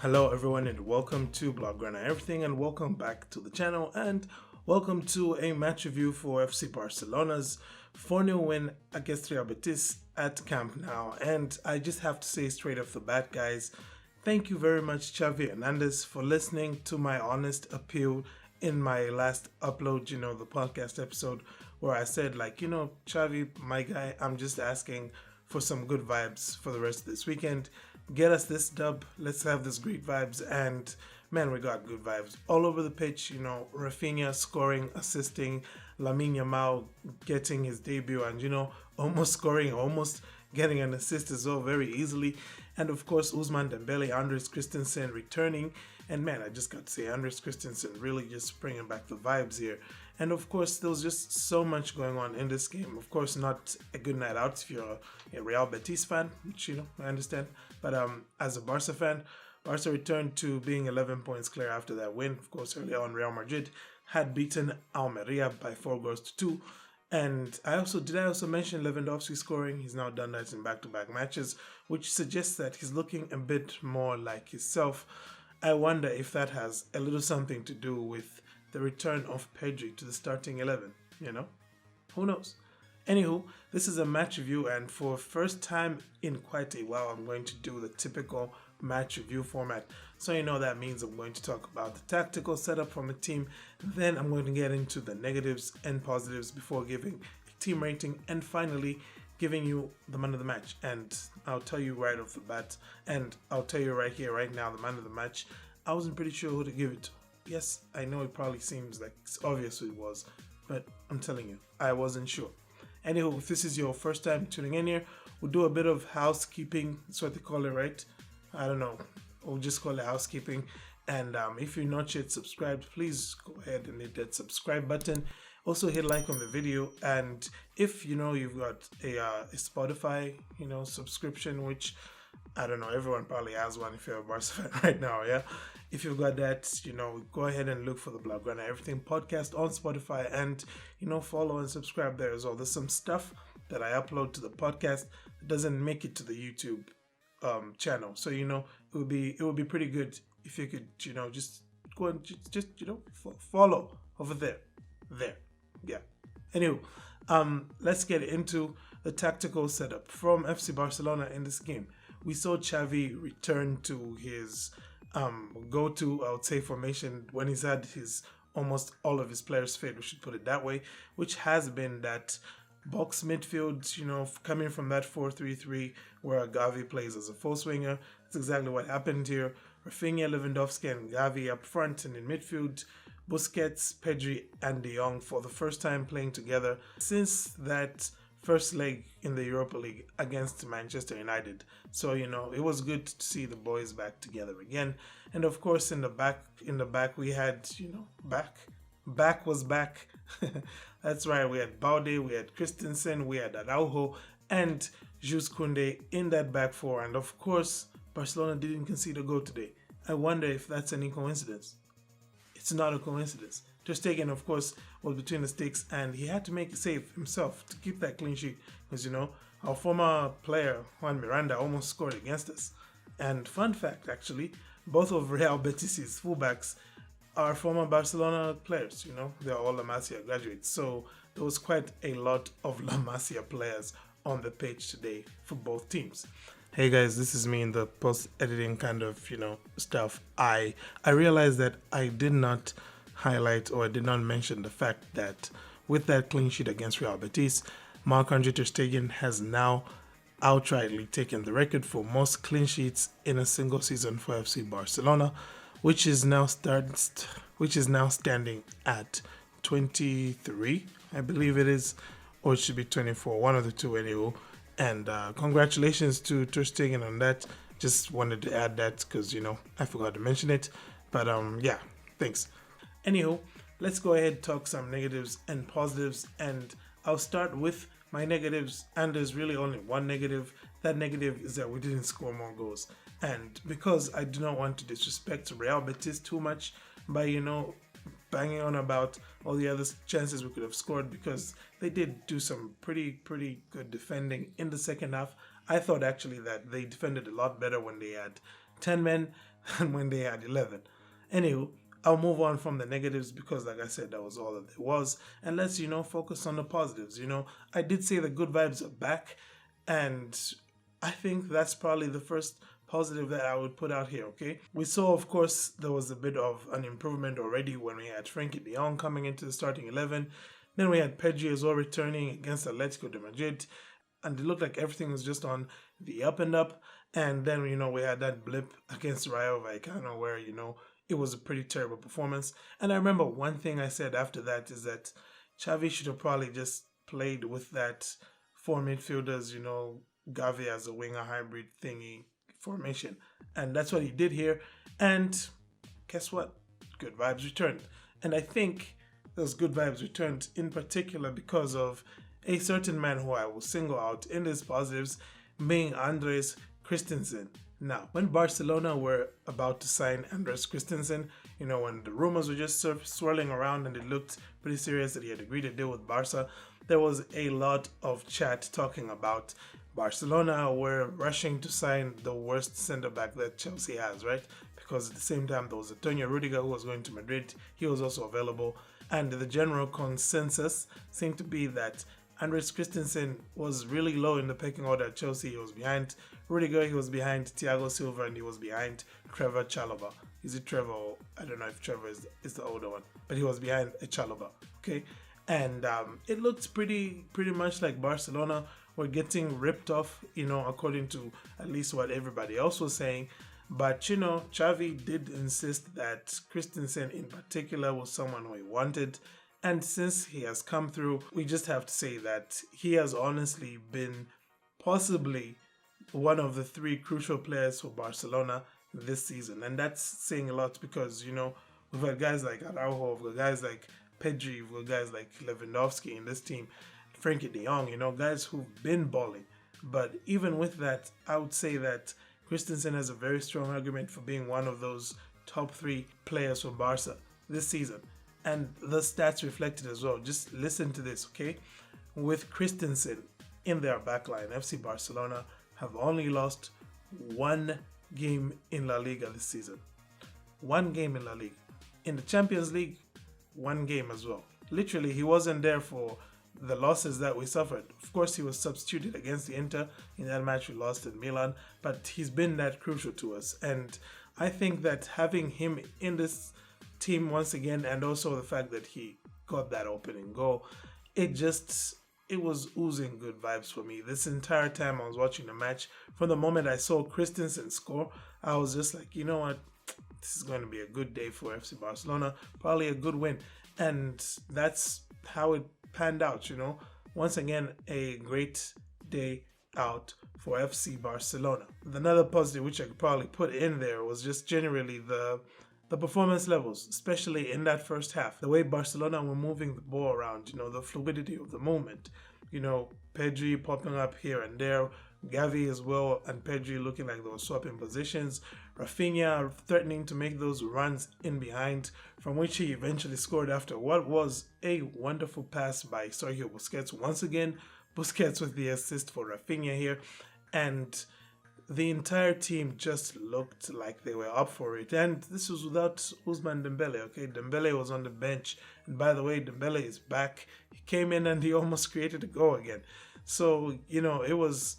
Hello everyone and welcome to Blaugrana Everything and welcome back to the channel and welcome to a match review for FC Barcelona's 4-0 win against Real Betis at Camp Nou. And I just have to say straight off the bat, guys, thank you very much Xavi Hernandez for listening to my honest appeal in my last upload, the podcast episode where I said Xavi, my guy, I'm just asking for some good vibes for the rest of this weekend. Get us this dub. Let's have this great vibes. And man, we got good vibes all over the pitch. Rafinha scoring, assisting, Lamine Yamal getting his debut, and almost scoring, almost getting an assist as well very easily. And of course, Ousmane Dembele, Andres Christensen returning. And man, I just got to say, Andres Christensen really just bringing back the vibes here. And of course, there was just so much going on in this game. Of course, not a good night out if you're a Real Betis fan, which, I understand. But as a Barca fan, Barca returned to being 11 points clear after that win. Of course, earlier on, Real Madrid had beaten Almeria by 4-2. And I also mention Lewandowski scoring. He's now done that in back-to-back matches, which suggests that he's looking a bit more like himself. I wonder if that has a little something to do with the return of Pedri to the starting 11, Who knows? Anywho, this is a match review, and for first time in quite a while, I'm going to do the typical match review format. So that means I'm going to talk about the tactical setup from a team, then I'm going to get into the negatives and positives before giving a team rating, and finally giving you the man of the match. And I'll tell you right off the bat, and I'll tell you right here, right now, the man of the match, I wasn't pretty sure who to give it to. Yes, I know it probably seems like it's obvious who it was, but I'm telling you, I wasn't sure. Anywho, if this is your first time tuning in here, we'll do a bit of housekeeping. That's what they call it, right? I don't know. We'll just call it housekeeping. And if you're not yet subscribed, please go ahead and hit that subscribe button. Also hit like on the video. And if you've got a Spotify subscription, which I don't know, everyone probably has one if you're a Barca fan right now, yeah? If you've got that, go ahead and look for the Blaugrana Everything podcast on Spotify and, follow and subscribe there as well. There's some stuff that I upload to the podcast that doesn't make it to the YouTube channel. So, it would be pretty good if you could, just go and just follow over there. Yeah. Anyway, let's get into the tactical setup from FC Barcelona in this game. We saw Xavi return to his go-to, I would say, formation when he's had almost all of his players fit, we should put it that way, which has been that box midfield, coming from that 4-3-3 where Gavi plays as a false winger. That's exactly what happened here. Rafinha, Lewandowski, and Gavi up front, and in midfield, Busquets, Pedri, and De Jong for the first time playing together since that first leg in the Europa League against Manchester United. So, it was good to see the boys back together again. And of course, in the back we had, back was back. That's right. We had Balde, we had Christensen, we had Araujo, and Jules Koundé in that back four. And of course, Barcelona didn't concede a goal today. I wonder if that's any coincidence. It's not a coincidence. Ter Stegen, of course, was between the sticks, and he had to make a save himself to keep that clean sheet because, our former player, Juan Miranda, almost scored against us. And fun fact, actually, both of Real Betis' fullbacks are former Barcelona players, they're all La Masia graduates. So there was quite a lot of La Masia players on the pitch today for both teams. Hey guys, this is me in the post-editing kind of, stuff. I realized that I did not highlight or I did not mention the fact that with that clean sheet against Real Betis, Marc-Andre Ter Stegen has now outrightly taken the record for most clean sheets in a single season for FC Barcelona, which is now standing at 23, I believe it is, or it should be 24, one of the two anyway. And congratulations to Ter Stegen on that. Just wanted to add that because, I forgot to mention it. But yeah, thanks. Anywho, let's go ahead and talk some negatives and positives. And I'll start with my negatives. And there's really only one negative. That negative is that we didn't score more goals. And because I do not want to disrespect Real Betis too much by, banging on about all the other chances we could have scored, because they did do some pretty good defending in the second half. I thought actually that they defended a lot better when they had 10 men than when they had 11. Anywho, I'll move on from the negatives because, like I said, that was all that there was. And let's, focus on the positives. I did say the good vibes are back, and I think that's probably the first positive that I would put out here, okay? We saw, of course, there was a bit of an improvement already when we had Frenkie de Jong coming into the starting 11. Then we had Pedri as well returning against Atletico de Madrid, and it looked like everything was just on the up and up. And then, we had that blip against Rayo Vallecano where, it was a pretty terrible performance. And I remember one thing I said after that is that Xavi should have probably just played with that four midfielders, Gavi as a winger hybrid thingy formation. And that's what he did here. And guess what? Good vibes returned. And I think those good vibes returned in particular because of a certain man who I will single out in these positives, being Andres Christensen. Now, when Barcelona were about to sign Andres Christensen, when the rumors were just swirling around and it looked pretty serious that he had agreed to deal with Barca, there was a lot of chat talking about Barcelona were rushing to sign the worst centre-back that Chelsea has, right? Because at the same time, there was Antonio Rudiger who was going to Madrid. He was also available. And the general consensus seemed to be that Andres Christensen was really low in the pecking order at Chelsea. He was behind Rudiger, he was behind Thiago Silva, and he was behind Trevor Chalobah. Is it Trevor? I don't know if Trevor is the older one, but he was behind Chalobah, okay? And it looked pretty much like Barcelona were getting ripped off, according to at least what everybody else was saying. But, Xavi did insist that Christensen in particular was someone who he wanted. And since he has come through, we just have to say that he has honestly been possibly one of the three crucial players for Barcelona this season. And that's saying a lot because, we've got guys like Araujo, we've got guys like Pedri, we've got guys like Lewandowski in this team, Frenkie de Jong, guys who've been balling. But even with that, I would say that Christensen has a very strong argument for being one of those top three players for Barca this season. And the stats reflected as well. Just listen to this, okay? With Christensen in their backline, FC Barcelona have only lost one game in La Liga this season. One game in La Liga. In the Champions League, one game as well. Literally, he wasn't there for the losses that we suffered. Of course, he was substituted against the Inter in that match we lost in Milan, but he's been that crucial to us. And I think that having him in this team once again, and also the fact that he got that opening goal, it was oozing good vibes for me. This entire time I was watching the match, from the moment I saw Christensen score, I was just like, you know what, this is going to be a good day for FC Barcelona, probably a good win. And that's how it panned out, Once again, a great day out for FC Barcelona. Another positive which I could probably put in there was just generally the performance levels, especially in that first half. The way Barcelona were moving the ball around, the fluidity of the movement. Pedri popping up here and there, Gavi as well, and Pedri looking like they were swapping positions. Rafinha threatening to make those runs in behind, from which he eventually scored after what was a wonderful pass by Sergio Busquets. Once again, Busquets with the assist for Rafinha here. And the entire team just looked like they were up for it. And this was without Ousmane Dembele, okay? Dembele was on the bench. And by the way, Dembele is back. He came in and he almost created a goal again. So, it was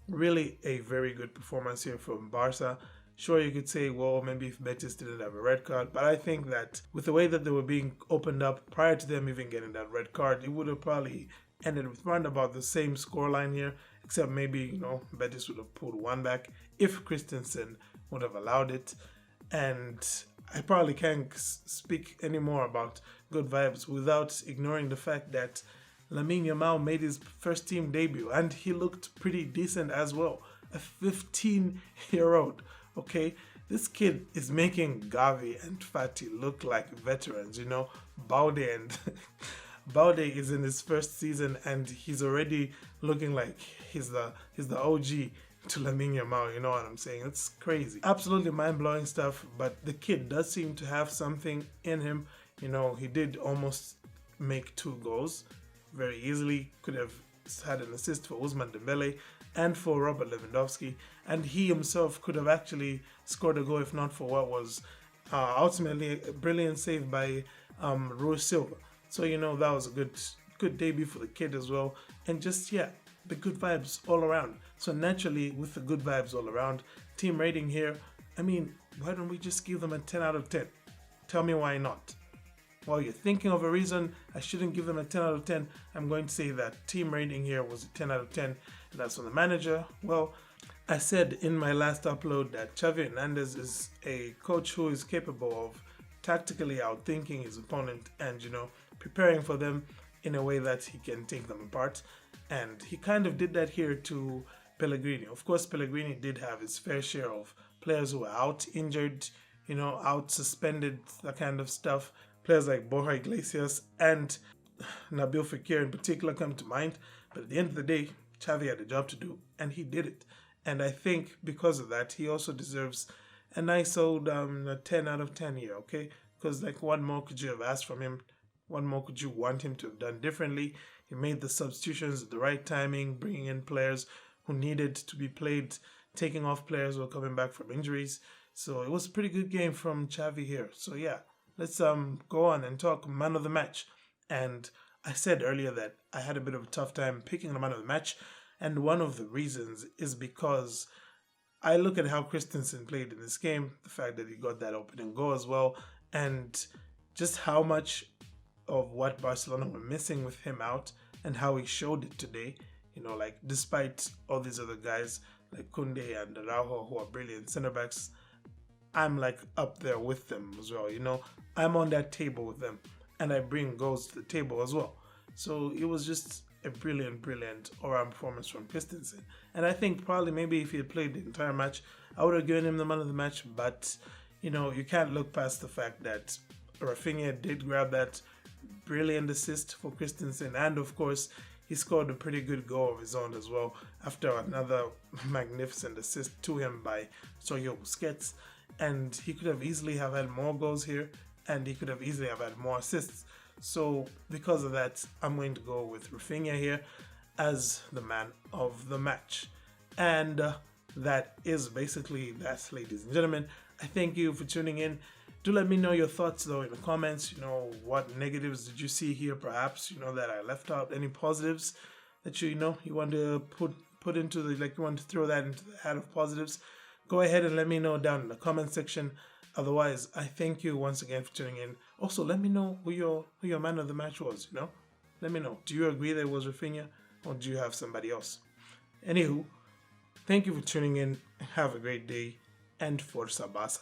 really a very good performance here from Barca. Sure, you could say, well, maybe if Betis didn't have a red card. But I think that with the way that they were being opened up prior to them even getting that red card, it would have probably ended with round about the same scoreline here. Except maybe, Betis would have pulled one back if Christensen would have allowed it. And I probably can't speak anymore about good vibes without ignoring the fact that Lamine Yamal made his first team debut and he looked pretty decent as well. A 15-year-old, okay? This kid is making Gavi and Fati look like veterans, Balde and Balde is in his first season and he's already looking like he's the OG to Lamine Yamal, you know what I'm saying? It's crazy. Absolutely mind-blowing stuff, but the kid does seem to have something in him. He did almost make 2 goals very easily. Could have had an assist for Ousmane Dembele and for Robert Lewandowski, and he himself could have actually scored a goal if not for what was ultimately a brilliant save by Rui Silva. So that was a good debut for the kid as well, and just the good vibes all around. So naturally, with the good vibes all around, team rating here, I mean, why don't we just give them a 10 out of 10? Tell me why not. While you're thinking of a reason I shouldn't give them a 10 out of 10, I'm going to say that team rating here was a 10 out of 10, and that's from the manager. Well, I said in my last upload that Xavi Hernandez is a coach who is capable of tactically outthinking his opponent and, preparing for them in a way that he can take them apart. And he kind of did that here to Pellegrini. Of course, Pellegrini did have his fair share of players who were out injured, out suspended, that kind of stuff. Players like Borja Iglesias and Nabil Fekir in particular come to mind. But at the end of the day, Xavi had a job to do, and he did it. And I think because of that, he also deserves a nice old 10 out of 10 here, okay? Because what more could you have asked from him? What more could you want him to have done differently? He made the substitutions at the right timing, bringing in players who needed to be played, taking off players who were coming back from injuries. So it was a pretty good game from Xavi here. So let's go on and talk man of the match. And I said earlier that I had a bit of a tough time picking the man of the match, and one of the reasons is because I look at how Christensen played in this game, the fact that he got that opening goal as well, and just how much of what Barcelona were missing with him out and how he showed it today. Despite all these other guys like Koundé and Araujo who are brilliant center backs, I'm up there with them as well. I'm on that table with them, and I bring goals to the table as well. So it was just a brilliant all-round performance from Christensen. And I think probably maybe if he had played the entire match, I would have given him the man of the match. But you can't look past the fact that Rafinha did grab that brilliant assist for Christensen, and of course he scored a pretty good goal of his own as well after another magnificent assist to him by Sergio Busquets. And he could have easily have had more goals here, and he could have easily have had more assists. So because of that, I'm going to go with Rafinha here as the man of the match. And that is basically that, ladies and gentlemen. I thank you for tuning in. Do let me know your thoughts though in the comments. What negatives did you see here perhaps, that I left out? Any positives that you want to put into the, you want to throw that into the hat of positives? Go ahead and let me know down in the comment section. Otherwise, I thank you once again for tuning in. Also, let me know who your man of the match was, Let me know. Do you agree that it was Rafinha, or do you have somebody else? Anywho, thank you for tuning in. Have a great day, and Forza Barça.